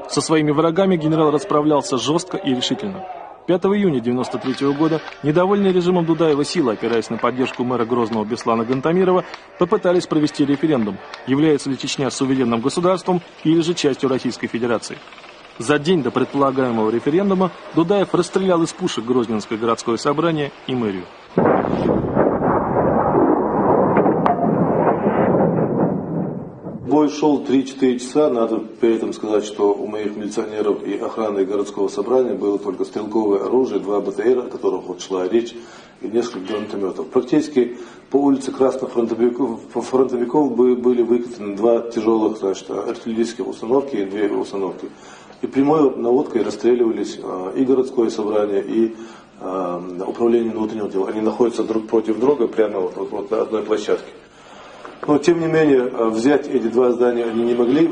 Со своими врагами генерал расправлялся жестко и решительно. 5 июня 1993 года недовольные режимом Дудаева силы, опираясь на поддержку мэра Грозного Беслана Гантамирова, попытались провести референдум, является ли Чечня суверенным государством или же частью Российской Федерации. За день до предполагаемого референдума Дудаев расстрелял из пушек Грозненское городское собрание и мэрию. Бой шел 3-4 часа, надо при этом сказать, что у моих милиционеров и охраны городского собрания было только стрелковое оружие, 2 БТР, о которых вот шла речь, и несколько гранатометов. Практически по улице Красных фронтовиков были выкатаны 2 тяжелых, артиллерийских установки и 2 установки. И прямой наводкой расстреливались и городское собрание, и управление внутреннего дела. Они находятся друг против друга прямо вот на одной площадке. Но, тем не менее, взять эти 2 здания они не могли.